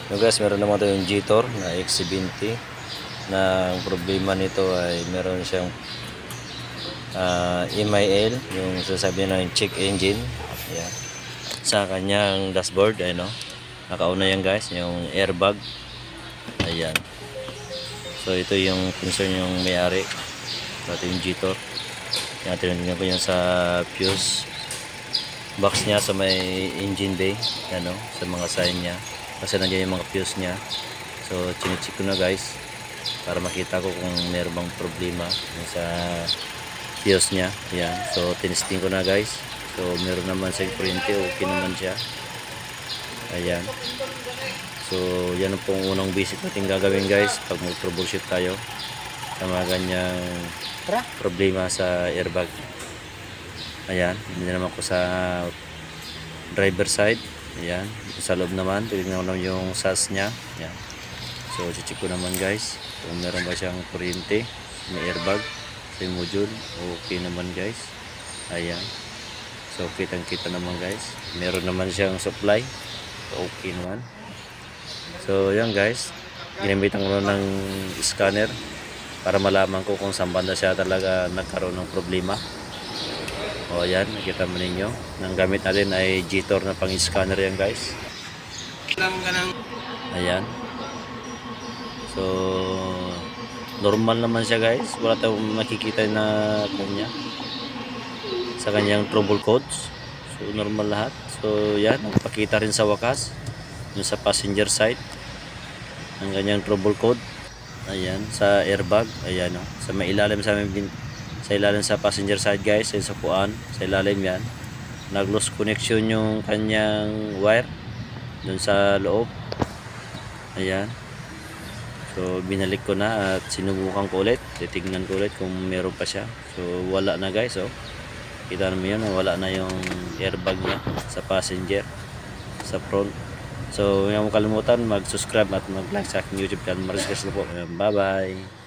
So guys, meron naman ito yung G-Tor na X70 na ang problema nito ay meron siyang MIL, yung sasabihin ng check engine. Ayan. Sa kanyang dashboard, ayun, no? Nakauna yan guys, yung airbag. Ayan. So ito yung concern yung may-ari. Ito yung G-Tor. Yan, tinignan ko yan sa fuse box niya sa may engine bay. Yan, no? Sa mga sign niya. Kasi nandiyan yung mga fuse niya. So chinecheck ko na guys para makita ko kung meron bang problema sa fuse niya. Yan. So tinesting ko na guys. So meron naman sa kuryente, okay naman siya. Ayan. So yan ang pong unang basic natin gagawin guys pag mag-troubleshoot tayo sa mga ganyang problema sa airbag. Ayan. Hindi naman ko sa driver side. Ayan. Sa loob naman, tignan ko naman yung SAS niya. Ayan. So check ko naman guys kung meron ba siyang kuryente, may airbag sa module. Okay naman guys. Ayan. So kitang-kita naman guys. Meron naman siyang supply. Okay naman. So yan guys. Ginamitan ko ng scanner para malaman ko kung saan banda siya talaga nagkaroon ng problema. O ayan, nakita mo ninyo. Ang gamit natin ay G-Tor na pang-scanner yan guys. Ayan. So normal naman siya guys. Wala tayong makikita na kanya sa kanyang trouble codes. So normal lahat. So yan, nagpakita rin sa wakas yung sa passenger side ang kanyang trouble code. Ayan, sa airbag. Ayan, no? Sa may ilalim sa ilalim sa passenger side guys, sa puan, sa ilalim yan. Nag-loose connection yung kanyang wire dun sa loob. Ayan. So binalik ko na at sinubukan ko ulit. Titignan ko ulit kung meron pa siya. So wala na guys, oh. Kita naman yun, wala na yung airbag niya sa passenger sa front. So huwag mo kalimutan mag-subscribe at mag-like sa aking YouTube channel. Maraming salamat po. Bye bye.